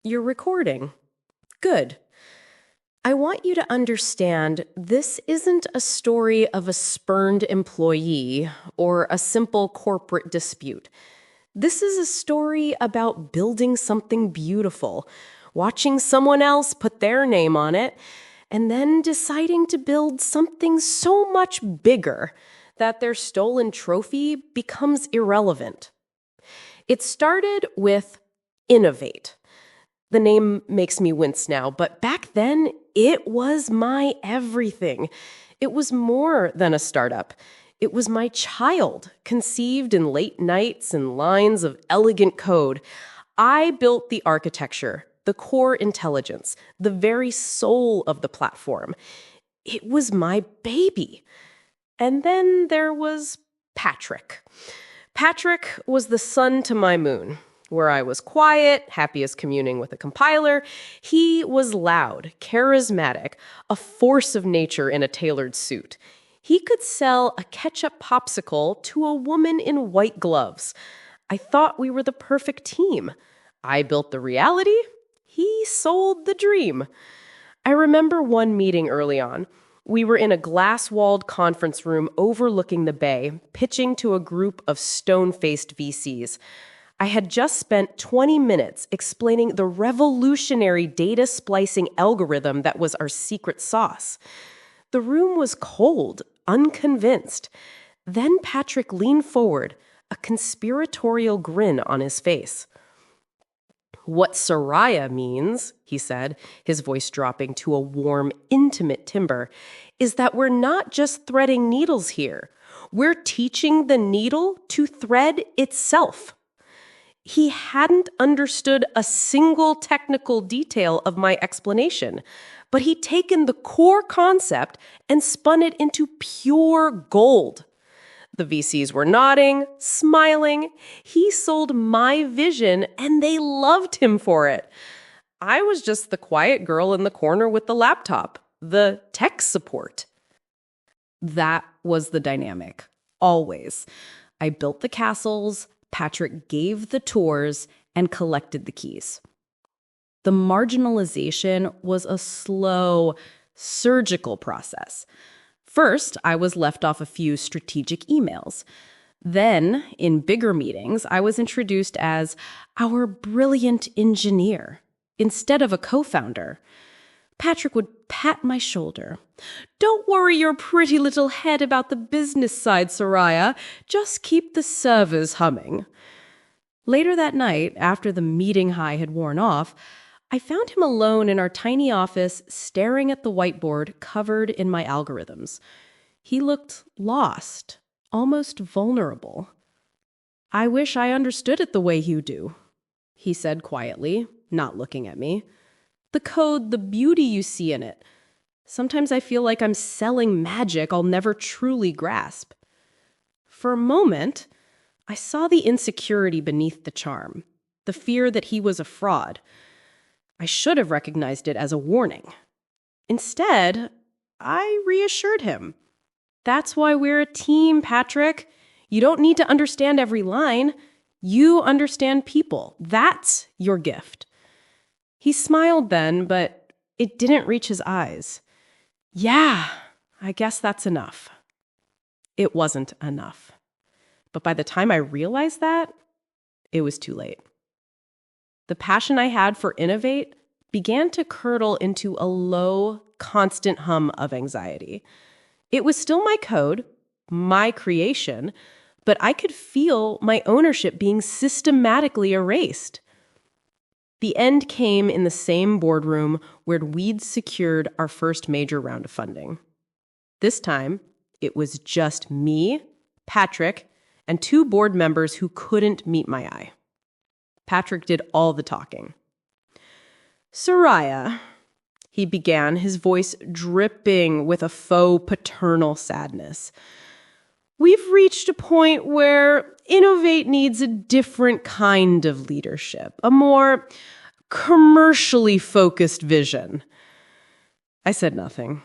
You're recording. Good. I want you to understand this isn't a story of a spurned employee or a simple corporate dispute. This is a story about building something beautiful, watching someone else put their name on it, and then deciding to build something so much bigger that their stolen trophy becomes irrelevant. It started with Innovate. The name makes me wince now, but back then, it was my everything. It was more than a startup. It was my child, conceived in late nights and lines of elegant code. I built the architecture, the core intelligence, the very soul of the platform. It was my baby. And then there was Patrick. Patrick was the sun to my moon. Where I was quiet, happy as communing with a compiler, he was loud, charismatic, a force of nature in a tailored suit. He could sell a ketchup popsicle to a woman in white gloves. I thought we were the perfect team. I built the reality. He sold the dream. I remember one meeting early on. We were in a glass-walled conference room overlooking the bay, pitching to a group of stone-faced VCs. I had just spent 20 minutes explaining the revolutionary data splicing algorithm that was our secret sauce. The room was cold, unconvinced. Then Patrick leaned forward, a conspiratorial grin on his face. "What Soraya means," he said, his voice dropping to a warm, intimate timbre, "is that we're not just threading needles here. We're teaching the needle to thread itself." He hadn't understood a single technical detail of my explanation, but he'd taken the core concept and spun it into pure gold. The VCs were nodding, smiling. He sold my vision, and they loved him for it. I was just the quiet girl in the corner with the laptop, the tech support. That was the dynamic, always. I built the castles, Patrick gave the tours and collected the keys. The marginalization was a slow, surgical process. First, I was left off a few strategic emails. Then, in bigger meetings, I was introduced as our brilliant engineer instead of a co-founder. Patrick would pat my shoulder. "Don't worry your pretty little head about the business side, Soraya. Just keep the servers humming." Later that night, after the meeting high had worn off, I found him alone in our tiny office, staring at the whiteboard covered in my algorithms. He looked lost, almost vulnerable. "I wish I understood it the way you do," he said quietly, not looking at me. "The code, the beauty you see in it. Sometimes I feel like I'm selling magic I'll never truly grasp." For a moment, I saw the insecurity beneath the charm, the fear that he was a fraud. I should have recognized it as a warning. Instead, I reassured him. "That's why we're a team, Patrick. You don't need to understand every line. You understand people. That's your gift." He smiled then, but it didn't reach his eyes. "Yeah, I guess that's enough." It wasn't enough. But by the time I realized that, it was too late. The passion I had for Innovate began to curdle into a low, constant hum of anxiety. It was still my code, my creation, but I could feel my ownership being systematically erased. The end came in the same boardroom where we'd secured our first major round of funding. This time, it was just me, Patrick, and 2 board members who couldn't meet my eye. Patrick did all the talking. "Soraya," he began, his voice dripping with a faux paternal sadness, "we've reached a point where Innovate needs a different kind of leadership, a more commercially focused vision." I said nothing.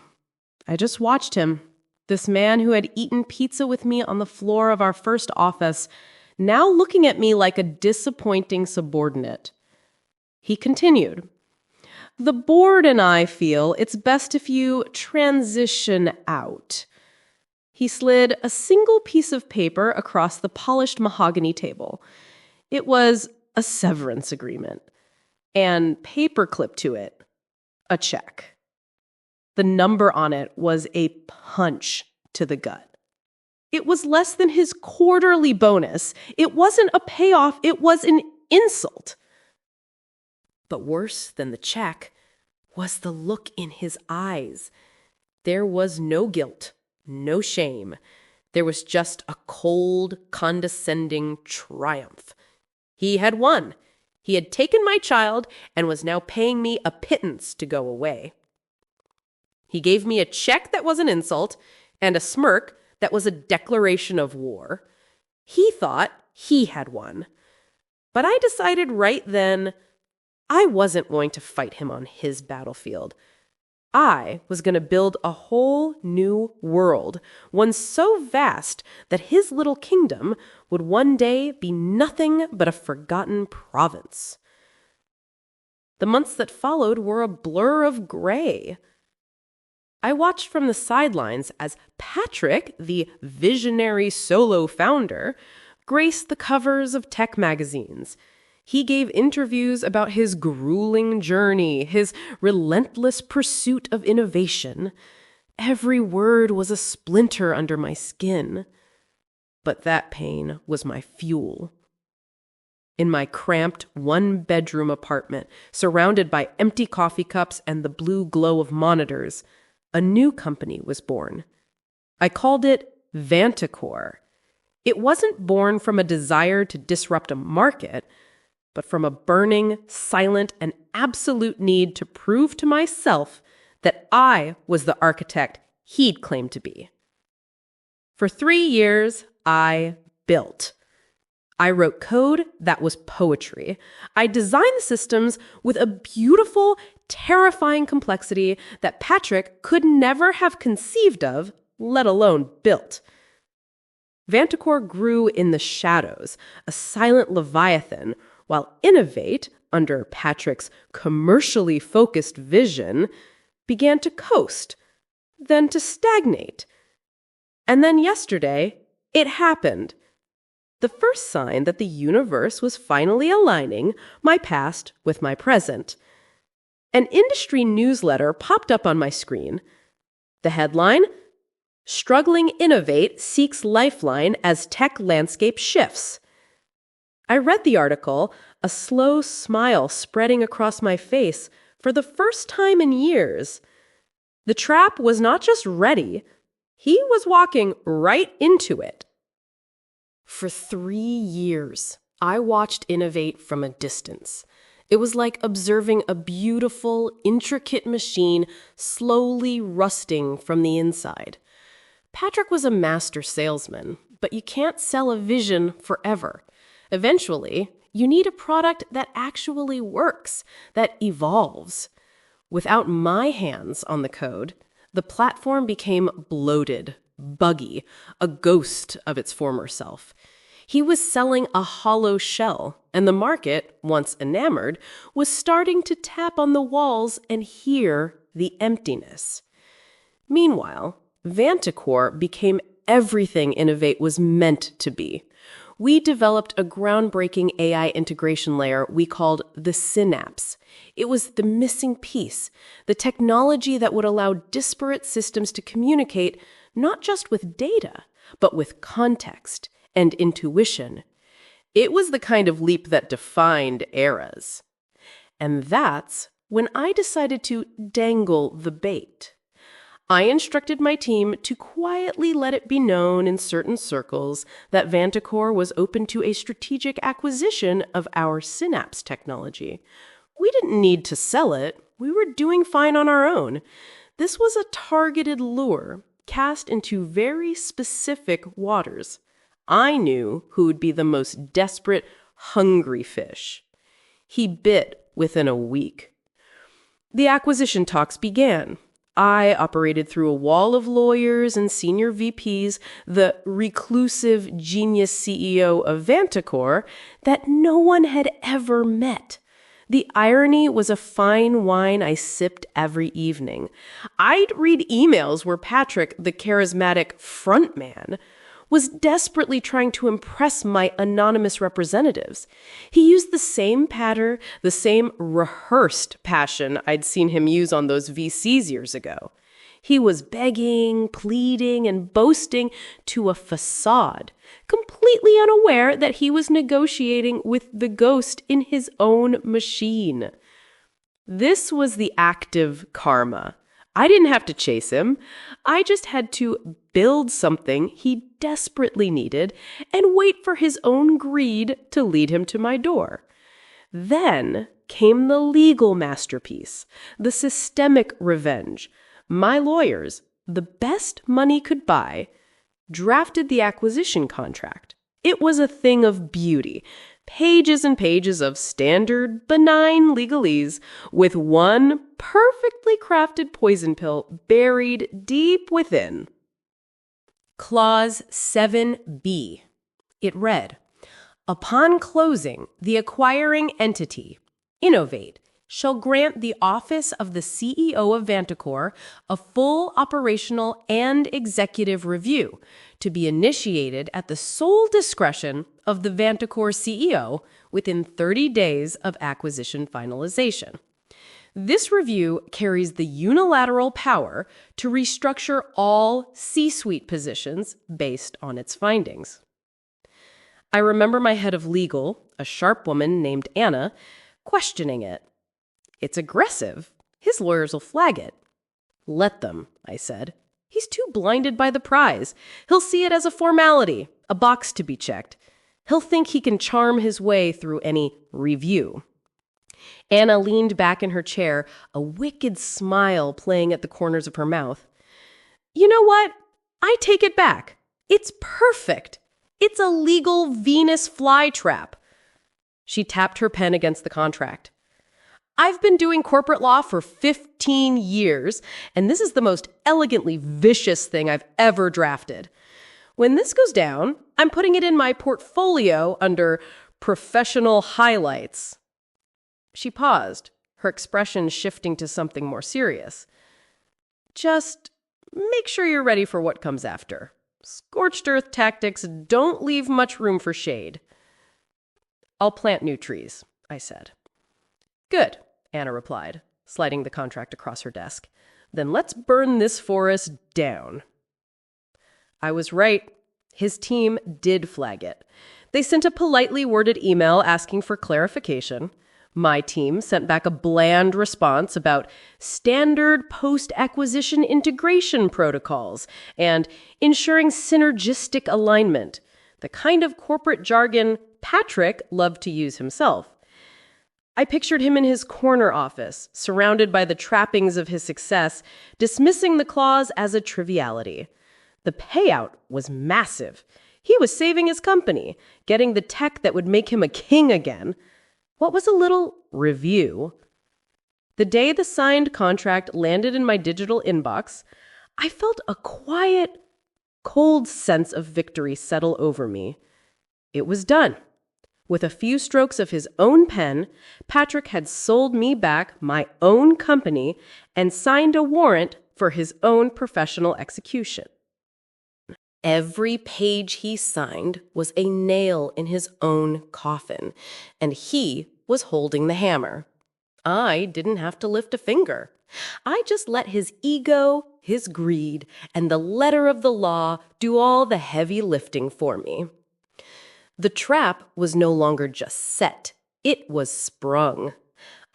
I just watched him, this man who had eaten pizza with me on the floor of our first office, now looking at me like a disappointing subordinate. He continued, "The board and I feel it's best if you transition out." He slid a single piece of paper across the polished mahogany table. It was a severance agreement, and paperclip to it, a check. The number on it was a punch to the gut. It was less than his quarterly bonus. It wasn't a payoff, it was an insult. But worse than the check was the look in his eyes. There was no guilt, no shame. There was just a cold, condescending triumph. He had won. He had taken my child and was now paying me a pittance to go away. He gave me a check that was an insult and a smirk that was a declaration of war. He thought he had won. But I decided right then I wasn't going to fight him on his battlefield. I was going to build a whole new world, one so vast that his little kingdom would one day be nothing but a forgotten province. The months that followed were a blur of gray. I watched from the sidelines as Patrick, the visionary solo founder, graced the covers of tech magazines. He gave interviews about his grueling journey, his relentless pursuit of innovation. Every word was a splinter under my skin. But that pain was my fuel. In my cramped one-bedroom apartment, surrounded by empty coffee cups and the blue glow of monitors, a new company was born. I called it VantaCore. It wasn't born from a desire to disrupt a market, but from a burning, silent, and absolute need to prove to myself that I was the architect he'd claimed to be. For 3 years, I built. I wrote code that was poetry. I designed the systems with a beautiful, terrifying complexity that Patrick could never have conceived of, let alone built. VantaCore grew in the shadows, a silent leviathan, while Innovate, under Patrick's commercially focused vision, began to coast, then to stagnate. And then yesterday, it happened. The first sign that the universe was finally aligning my past with my present. An industry newsletter popped up on my screen. The headline, "Struggling Innovate Seeks Lifeline as Tech Landscape Shifts." I read the article, a slow smile spreading across my face for the first time in years. The trap was not just ready, he was walking right into it. For 3 years, I watched Innovate from a distance. It was like observing a beautiful, intricate machine slowly rusting from the inside. Patrick was a master salesman, but you can't sell a vision forever. Eventually, you need a product that actually works, that evolves. Without my hands on the code, the platform became bloated, buggy, a ghost of its former self. He was selling a hollow shell, and the market, once enamored, was starting to tap on the walls and hear the emptiness. Meanwhile, VantaCore became everything Innovate was meant to be. We developed a groundbreaking AI integration layer we called the Synapse. It was the missing piece, the technology that would allow disparate systems to communicate not just with data, but with context and intuition. It was the kind of leap that defined eras. And that's when I decided to dangle the bait. I instructed my team to quietly let it be known in certain circles that VantaCore was open to a strategic acquisition of our Synapse technology. We didn't need to sell it. We were doing fine on our own. This was a targeted lure cast into very specific waters. I knew who would be the most desperate, hungry fish. He bit within a week. The acquisition talks began. I operated through a wall of lawyers and senior VPs, the reclusive genius CEO of VantaCore that no one had ever met. The irony was a fine wine I sipped every evening. I'd read emails where Patrick, the charismatic frontman, was desperately trying to impress my anonymous representatives. He used the same patter, the same rehearsed passion I'd seen him use on those VCs years ago. He was begging, pleading, and boasting to a facade, completely unaware that he was negotiating with the ghost in his own machine. This was the active karma. I didn't have to chase him. I just had to build something he desperately needed and wait for his own greed to lead him to my door. Then came the legal masterpiece, the systemic revenge. My lawyers, the best money could buy, drafted the acquisition contract. It was a thing of beauty. Pages and pages of standard, benign legalese with one perfectly crafted poison pill buried deep within. Clause 7B. It read, upon closing, the acquiring entity, Innovate, shall grant the office of the CEO of VantaCore a full operational and executive review to be initiated at the sole discretion of the VantaCore CEO within 30 days of acquisition finalization. This review carries the unilateral power to restructure all C-suite positions based on its findings. I remember my head of legal, a sharp woman named Anna, questioning it. It's aggressive. His lawyers will flag it. Let them, I said. He's too blinded by the prize. He'll see it as a formality, a box to be checked. He'll think he can charm his way through any review. Anna leaned back in her chair, a wicked smile playing at the corners of her mouth. You know what? I take it back. It's perfect. It's a legal Venus flytrap. She tapped her pen against the contract. I've been doing corporate law for 15 years, and this is the most elegantly vicious thing I've ever drafted. When this goes down, I'm putting it in my portfolio under professional highlights. She paused, her expression shifting to something more serious. Just make sure you're ready for what comes after. Scorched earth tactics don't leave much room for shade. I'll plant new trees, I said. Good, Anna replied, sliding the contract across her desk. Then let's burn this forest down. I was right. His team did flag it. They sent a politely worded email asking for clarification. My team sent back a bland response about standard post-acquisition integration protocols and ensuring synergistic alignment, the kind of corporate jargon Patrick loved to use himself. I pictured him in his corner office, surrounded by the trappings of his success, dismissing the clause as a triviality. The payout was massive. He was saving his company, getting the tech that would make him a king again. What was a little review? The day the signed contract landed in my digital inbox, I felt a quiet, cold sense of victory settle over me. It was done. With a few strokes of his own pen, Patrick had sold me back my own company and signed a warrant for his own professional execution. Every page he signed was a nail in his own coffin, and he was holding the hammer. I didn't have to lift a finger. I just let his ego, his greed, and the letter of the law do all the heavy lifting for me. The trap was no longer just set. It was sprung.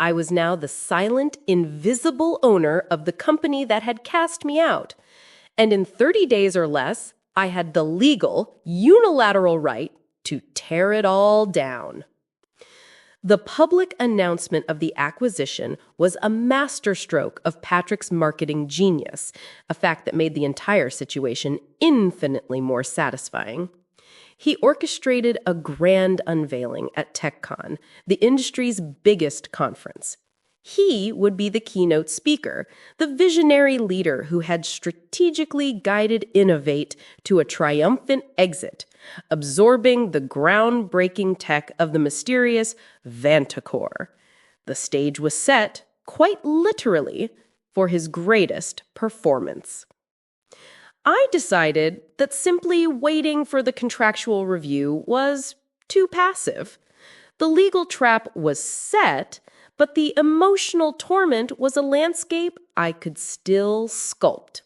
I was now the silent, invisible owner of the company that had cast me out. And in 30 days or less, I had the legal, unilateral right to tear it all down. The public announcement of the acquisition was a masterstroke of Patrick's marketing genius, a fact that made the entire situation infinitely more satisfying. He orchestrated a grand unveiling at TechCon, the industry's biggest conference. He would be the keynote speaker, the visionary leader who had strategically guided Innovate to a triumphant exit, absorbing the groundbreaking tech of the mysterious VantaCore. The stage was set, quite literally, for his greatest performance. I decided that simply waiting for the contractual review was too passive. The legal trap was set, but the emotional torment was a landscape I could still sculpt.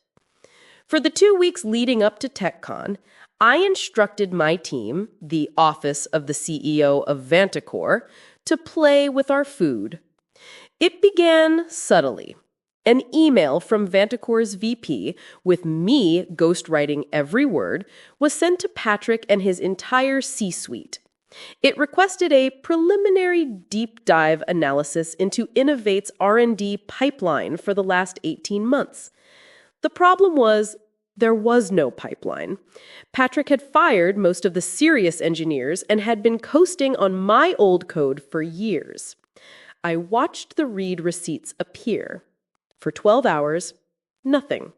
For the 2 weeks leading up to TechCon, I instructed my team, the office of the CEO of VantaCore, to play with our food. It began subtly. An email from VantaCore's VP, with me ghostwriting every word, was sent to Patrick and his entire C-suite. It requested a preliminary deep dive analysis into Innovate's R&D pipeline for the last 18 months. The problem was there was no pipeline. Patrick had fired most of the serious engineers and had been coasting on my old code for years. I watched the read receipts appear. For 12 hours, nothing.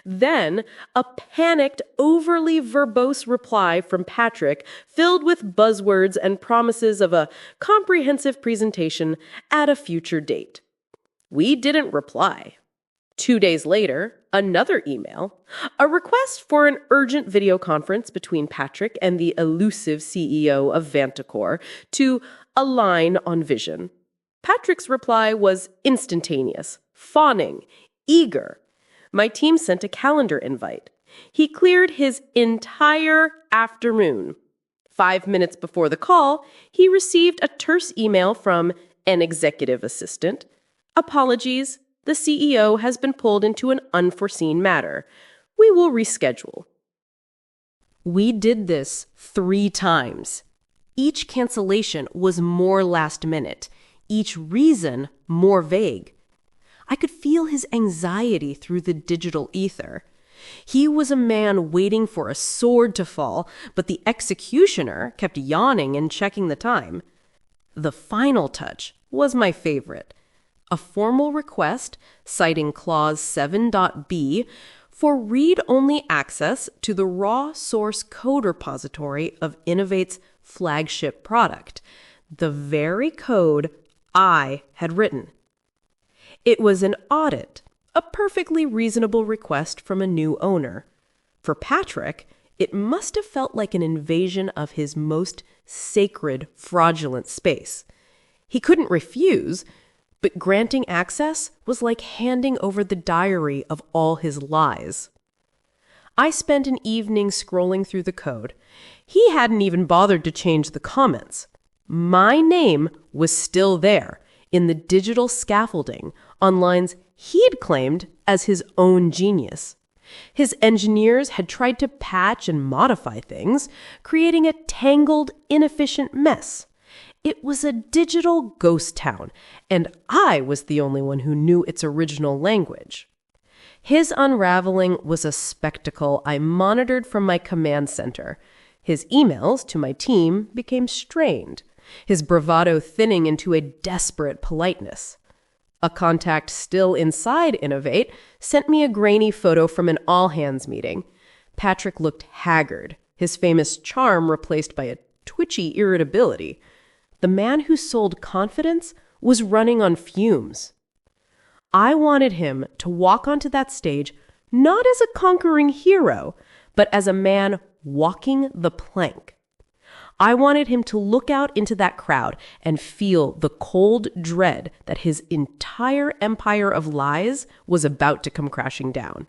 Then, a panicked, overly verbose reply from Patrick filled with buzzwords and promises of a comprehensive presentation at a future date. We didn't reply. 2 days later, another email, a request for an urgent video conference between Patrick and the elusive CEO of VantaCore to align on vision. Patrick's reply was instantaneous, fawning, eager. My team sent a calendar invite. He cleared his entire afternoon. 5 minutes before the call, he received a terse email from an executive assistant. Apologies, the CEO has been pulled into an unforeseen matter. We will reschedule. We did this 3 times. Each cancellation was more last minute. Each reason more vague. I could feel his anxiety through the digital ether. He was a man waiting for a sword to fall, but the executioner kept yawning and checking the time. The final touch was my favorite. A formal request, citing Clause 7.b, for read-only access to the raw source code repository of Innovate's flagship product, the very code I had written. It was an audit, a perfectly reasonable request from a new owner. For Patrick, it must have felt like an invasion of his most sacred, fraudulent space. He couldn't refuse, but granting access was like handing over the diary of all his lies. I spent an evening scrolling through the code. He hadn't even bothered to change the comments. My name was still there, in the digital scaffolding, on lines he'd claimed as his own genius. His engineers had tried to patch and modify things, creating a tangled, inefficient mess. It was a digital ghost town, and I was the only one who knew its original language. His unraveling was a spectacle I monitored from my command center. His emails to my team became strained, his bravado thinning into a desperate politeness. A contact still inside Innovate sent me a grainy photo from an all-hands meeting. Patrick looked haggard, his famous charm replaced by a twitchy irritability. The man who sold confidence was running on fumes. I wanted him to walk onto that stage not as a conquering hero, but as a man walking the plank. I wanted him to look out into that crowd and feel the cold dread that his entire empire of lies was about to come crashing down.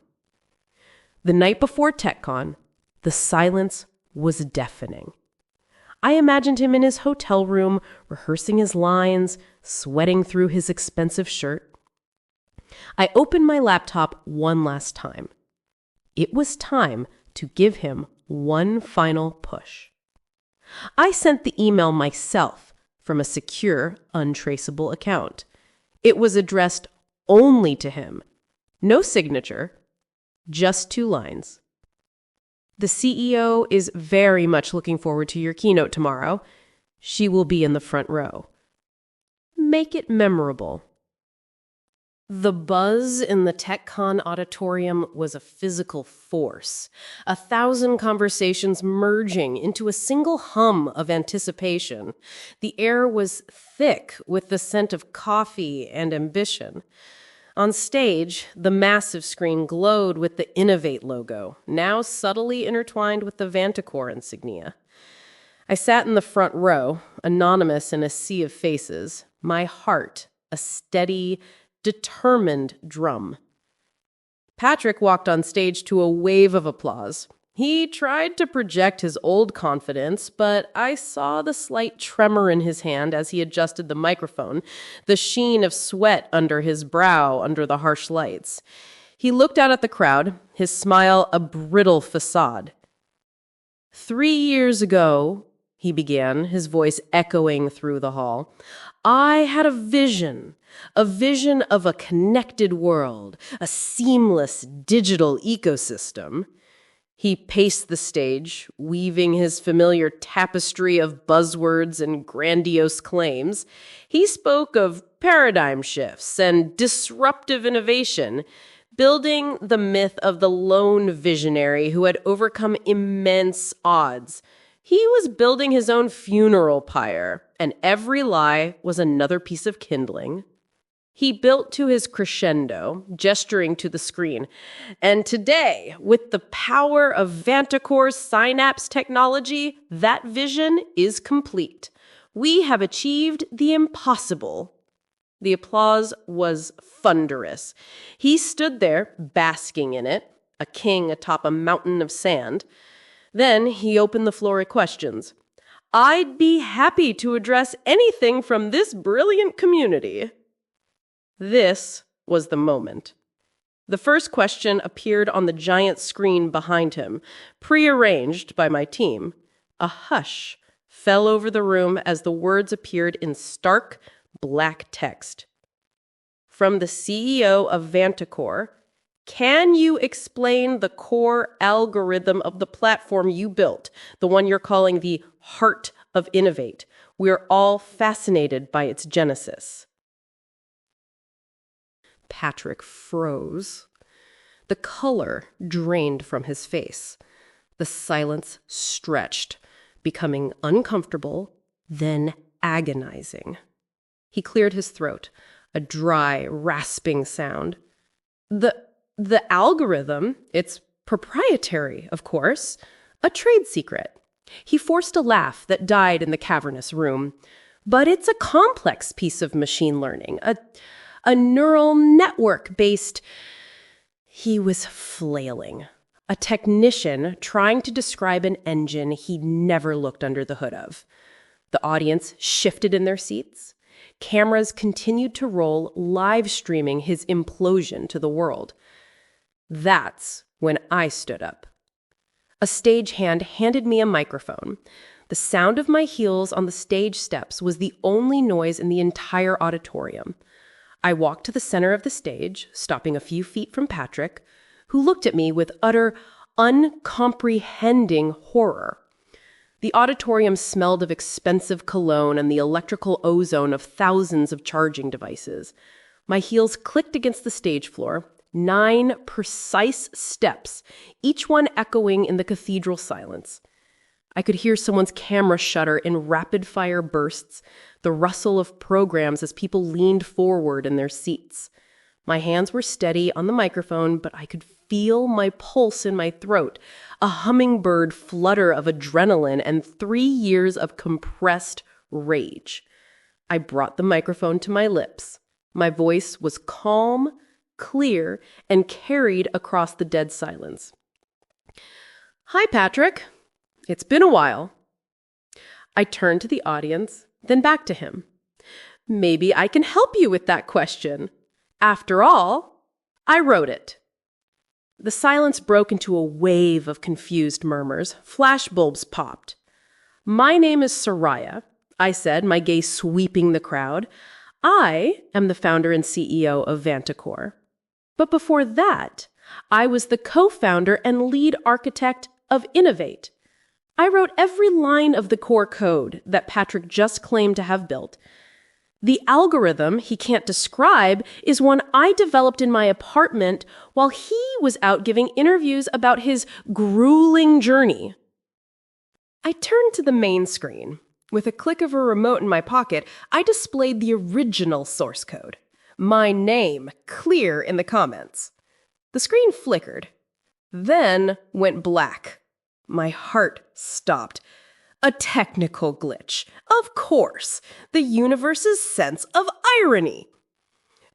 The night before TechCon, the silence was deafening. I imagined him in his hotel room, rehearsing his lines, sweating through his expensive shirt. I opened my laptop one last time. It was time to give him one final push. I sent the email myself from a secure, untraceable account. It was addressed only to him. No signature, just 2 lines. The CEO is very much looking forward to your keynote tomorrow. She will be in the front row. Make it memorable. The buzz in the TechCon auditorium was a physical force, 1,000 conversations merging into a single hum of anticipation. The air was thick with the scent of coffee and ambition. On stage, the massive screen glowed with the Innovate logo, now subtly intertwined with the VantaCore insignia. I sat in the front row, anonymous in a sea of faces, my heart a steady, determined drum. Patrick walked on stage to a wave of applause. He tried to project his old confidence, but I saw the slight tremor in his hand as he adjusted the microphone, the sheen of sweat under his brow under the harsh lights. He looked out at the crowd, his smile a brittle facade. 3 years ago, he began, his voice echoing through the hall, I had a vision of a connected world, a seamless digital ecosystem. He paced the stage, weaving his familiar tapestry of buzzwords and grandiose claims. He spoke of paradigm shifts and disruptive innovation, building the myth of the lone visionary who had overcome immense odds. He was building his own funeral pyre, and every lie was another piece of kindling. He built to his crescendo, gesturing to the screen. And today, with the power of VantaCore's Synapse technology, that vision is complete. We have achieved the impossible. The applause was thunderous. He stood there, basking in it, a king atop a mountain of sand. Then he opened the floor at questions. I'd be happy to address anything from this brilliant community. This was the moment. The first question appeared on the giant screen behind him, prearranged by my team. A hush fell over the room as the words appeared in stark, black text. From the CEO of VantaCore, can you explain the core algorithm of the platform you built, the one you're calling the heart of Innovate? We're all fascinated by its genesis. Patrick froze. The color drained from his face. The silence stretched, becoming uncomfortable, then agonizing. He cleared his throat, a dry, rasping sound. The algorithm, it's proprietary, of course, a trade secret. He forced a laugh that died in the cavernous room. But it's a complex piece of machine learning, a neural network-based... He was flailing. A technician trying to describe an engine he'd never looked under the hood of. The audience shifted in their seats. Cameras continued to roll, live streaming his implosion to the world. That's when I stood up. A stagehand handed me a microphone. The sound of my heels on the stage steps was the only noise in the entire auditorium. I walked to the center of the stage, stopping a few feet from Patrick, who looked at me with utter, uncomprehending horror. The auditorium smelled of expensive cologne and the electrical ozone of thousands of charging devices. My heels clicked against the stage floor, 9 precise steps, each one echoing in the cathedral silence. I could hear someone's camera shutter in rapid-fire bursts, the rustle of programs as people leaned forward in their seats. My hands were steady on the microphone, but I could feel my pulse in my throat, a hummingbird flutter of adrenaline and 3 years of compressed rage. I brought the microphone to my lips. My voice was calm, clear, and carried across the dead silence. Hi, Patrick. It's been a while. I turned to the audience, then back to him. Maybe I can help you with that question. After all, I wrote it. The silence broke into a wave of confused murmurs. Flashbulbs popped. My name is Soraya, I said, my gaze sweeping the crowd. I am the founder and CEO of VantaCore. But before that, I was the co-founder and lead architect of Innovate. I wrote every line of the core code that Patrick just claimed to have built. The algorithm he can't describe is one I developed in my apartment while he was out giving interviews about his grueling journey. I turned to the main screen. With a click of a remote in my pocket, I displayed the original source code. My name, clear in the comments. The screen flickered, then went black. My heart stopped. A technical glitch. Of course, the universe's sense of irony.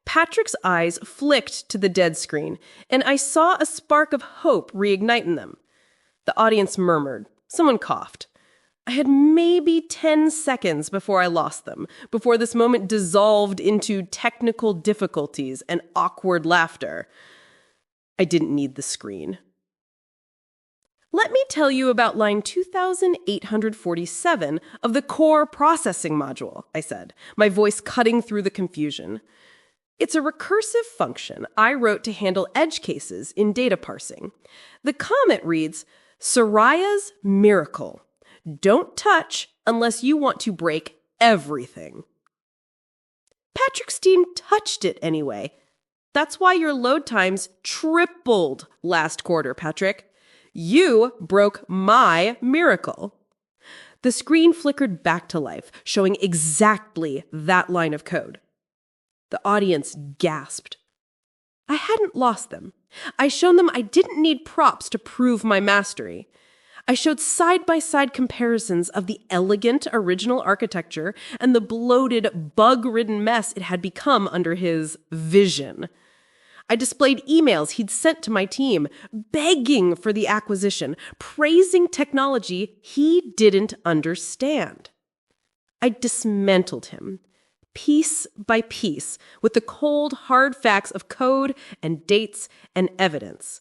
Patrick's eyes flicked to the dead screen, and I saw a spark of hope reignite in them. The audience murmured. Someone coughed. I had maybe 10 seconds before I lost them, before this moment dissolved into technical difficulties and awkward laughter. I didn't need the screen. Let me tell you about line 2847 of the core processing module, I said, my voice cutting through the confusion. It's a recursive function I wrote to handle edge cases in data parsing. The comment reads, Soraya's miracle. Don't touch unless you want to break everything. Patrick's team touched it anyway. That's why your load times tripled last quarter, Patrick. You broke my miracle. The screen flickered back to life, showing exactly that line of code. The audience gasped. I hadn't lost them. I shown them I didn't need props to prove my mastery. I showed side-by-side comparisons of the elegant original architecture and the bloated, bug-ridden mess it had become under his vision. I displayed emails he'd sent to my team, begging for the acquisition, praising technology he didn't understand. I dismantled him, piece by piece, with the cold, hard facts of code and dates and evidence.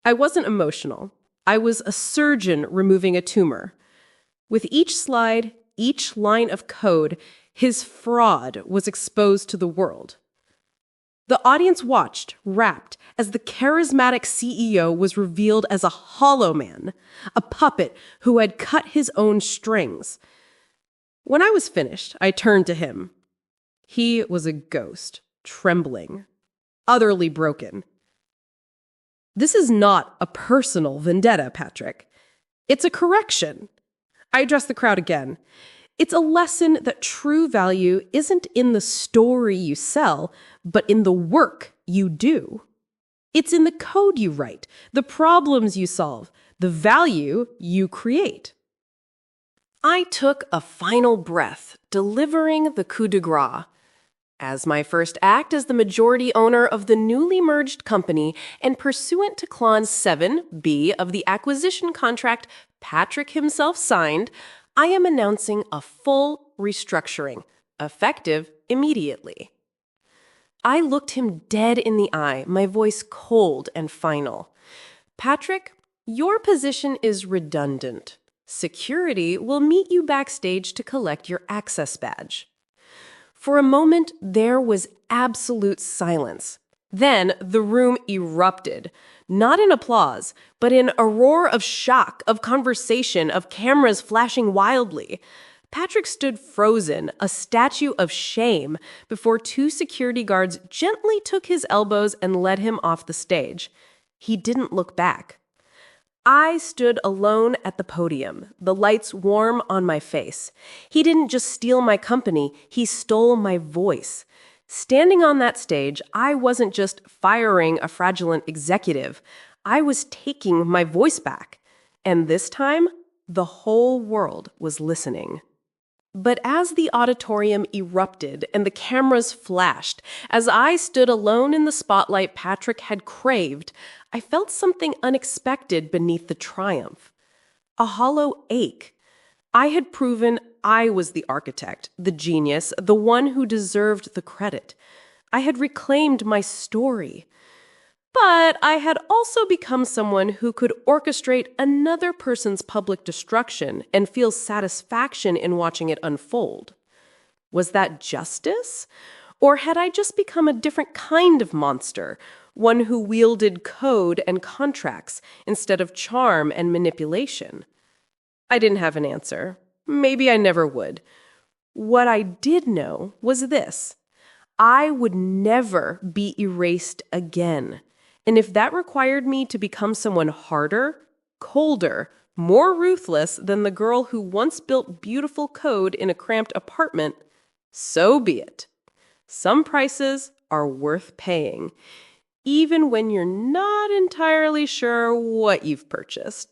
I wasn't emotional. I was a surgeon removing a tumor. With each slide, each line of code, his fraud was exposed to the world. The audience watched, rapt, as the charismatic CEO was revealed as a hollow man, a puppet who had cut his own strings. When I was finished, I turned to him. He was a ghost, trembling, utterly broken. This is not a personal vendetta, Patrick. It's a correction. I addressed the crowd again. It's a lesson that true value isn't in the story you sell, but in the work you do. It's in the code you write, the problems you solve, the value you create. I took a final breath, delivering the coup de grace. As my first act as the majority owner of the newly merged company and pursuant to Clause 7B of the acquisition contract Patrick himself signed, I am announcing a full restructuring, effective immediately. I looked him dead in the eye, my voice cold and final. Patrick, your position is redundant. Security will meet you backstage to collect your access badge. For a moment, there was absolute silence. Then the room erupted, not in applause, but in a roar of shock, of conversation, of cameras flashing wildly. Patrick stood frozen, a statue of shame, before two security guards gently took his elbows and led him off the stage. He didn't look back. I stood alone at the podium, the lights warm on my face. He didn't just steal my company, he stole my voice. Standing on that stage, I wasn't just firing a fraudulent executive. I was taking my voice back. And this time, the whole world was listening. But as the auditorium erupted and the cameras flashed, as I stood alone in the spotlight Patrick had craved, I felt something unexpected beneath the triumph. A hollow ache. I had proven I was the architect, the genius, the one who deserved the credit. I had reclaimed my story. But I had also become someone who could orchestrate another person's public destruction and feel satisfaction in watching it unfold. Was that justice? Or had I just become a different kind of monster, one who wielded code and contracts instead of charm and manipulation? I didn't have an answer. Maybe I never would. What I did know was this: I would never be erased again. And if that required me to become someone harder, colder, more ruthless than the girl who once built beautiful code in a cramped apartment, so be it. Some prices are worth paying, even when you're not entirely sure what you've purchased.